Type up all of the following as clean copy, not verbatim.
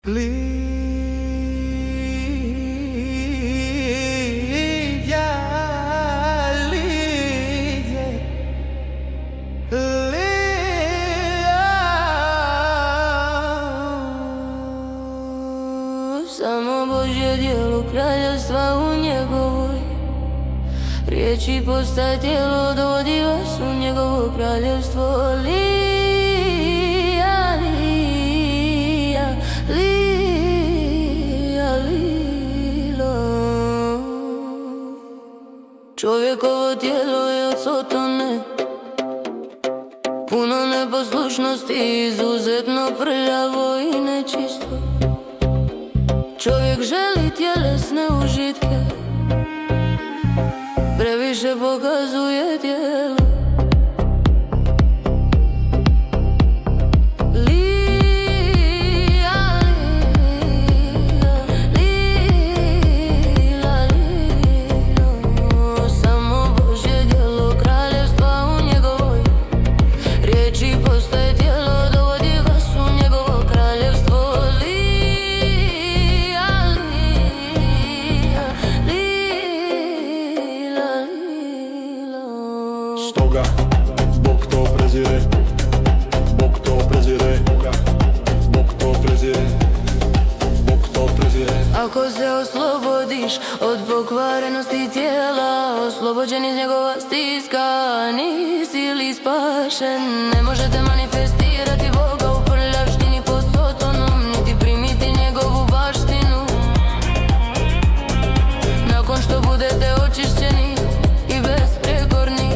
Lidia, Lidia, Lidia. Samo Božje djelo, kraljevstva u njegovoj riječi postaje tijelo, dovodi vas u njegovo kraljevstvo. Lija, lija, lija, lilo. Čovjekovo tijelo je od sotone, puno neposlušnosti, izuzetno prljavo i nečisto. Čovjek želi tjelesne užitke, previše pokazuje tijelo. Lija, lija, lila, lilo. Samo Božje djelo, kraljevstva u njegovoj riječi postaje tijelo, dovodi vas u njegovo kraljevstvo. Stoga Bog to prezire, Bog to prezire, Bog to prezire, Bog to prezire. Ako se oslobodiš od pokvarenosti tijela, oslobođen iz njegova stiska, nisi li spašen. Ne možete manifestirati Boga u prljavštini pod sotonom, niti primiti njegovu baštinu. Nakon što budete očišćeni i besprijekorni,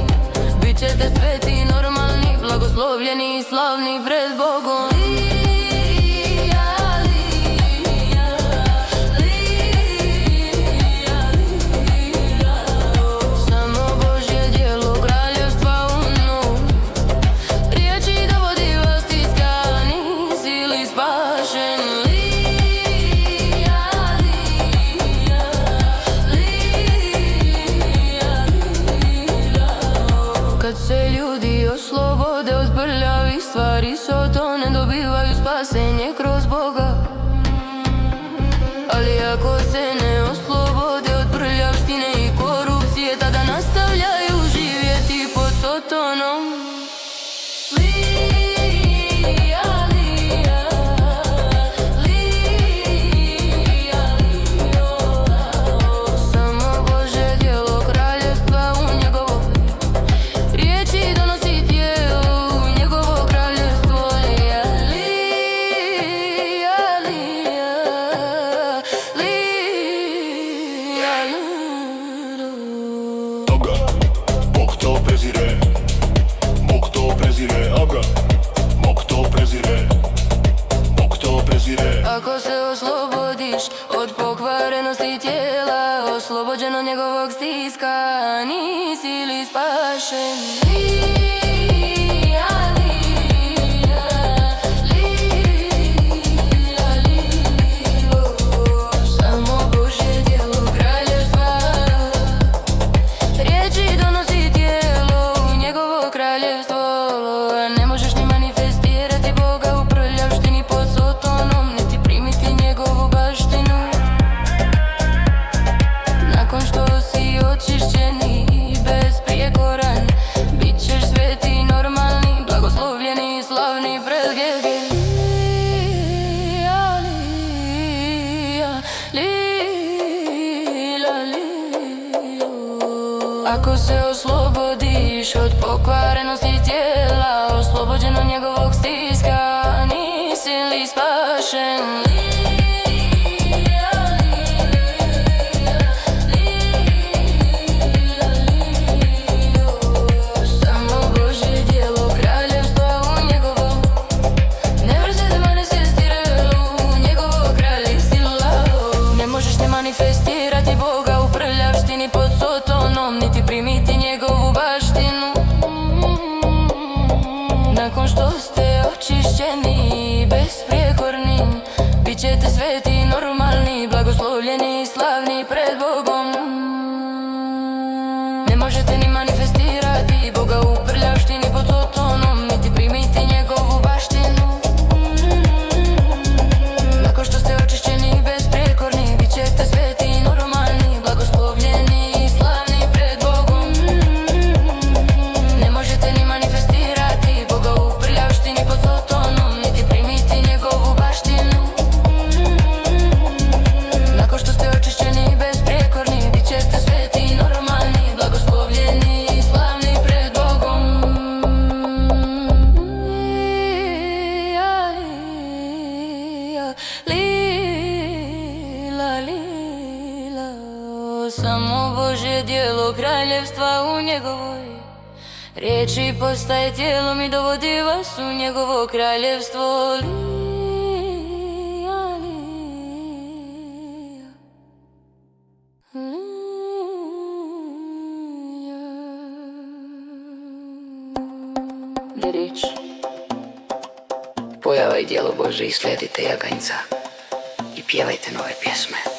bit ćete sveti, normalni, blagoslovljeni i slavni pred Bogom. Lija, lija, lija, lila. Samo Božje djelo, kraljevstva u nju riječi dovodi vas stiska, nisi li spašen. Lija, lija, lija, lila. Kad se ljudi oslobode od prljavih stvari, sotone dobivaju spasenje kroz Boga. Ali ako se ne oslobode od prljavštine i korupcije, tada nastavljaju živjeti pod sotonom. Lija, lija, lija, lilo. Samo Božje djelo, kraljevstva u njegovo riječi donosi tijelo u njegovo kraljevstvo. Lija, lija, lija, lija, lilo. Toga Bog to prezire, Bog to prezire, aga, Bog to prezire, Bog to prezire. Ako se oslobodiš od pokvarenosti tijela, oslobođen od njegovog stiska, nisi li spašen. Lija, lija, lila, lilo. Samo Božje djelo, kraljevstva riječi donosi tijelo u njegovo kraljevstvo. Ne možeš ni manifestirati Boga u prljavštini pod sotonom, niti primiti njegovu baštinu. Nakon što si očišćen i besprijekoran, bit ćeš sveti, normalni, blagoslovljeni i slavni pred Gege. Lija, lija, lila, lilo. Ako se oslobodiš od pokvarenosti tijela, oslobođen od njegovog stiska, nisi li spašen. Lija, lija, lilo. Samo Božje djelo, kraljevstva u njegovo ne možete manifestirati u njegovo kraljevstvo. Ne možeš ne manifestirati Boga u prljavštini pod sotonom, niti primiti njegovu baštinu. Nakon što ste očišćeni i besprijekorni, bit ćete sveti, normalni, blagoslovljeni i slavni pred Bogom. Ne možete ni manifestirati Boga u prljavštini pod sotonom, niti primiti njegovu baštinu. Nakon što Lila, lila, samo Božje djelo, kraljevstva u njegovoj riječi postaje tijelom i dovodi vas u njegovo kraljevstvo. Lija, lija, lija. Riječ, pojava i djelo Božje i slijedite jaganjca i pjevajte nove pjesme.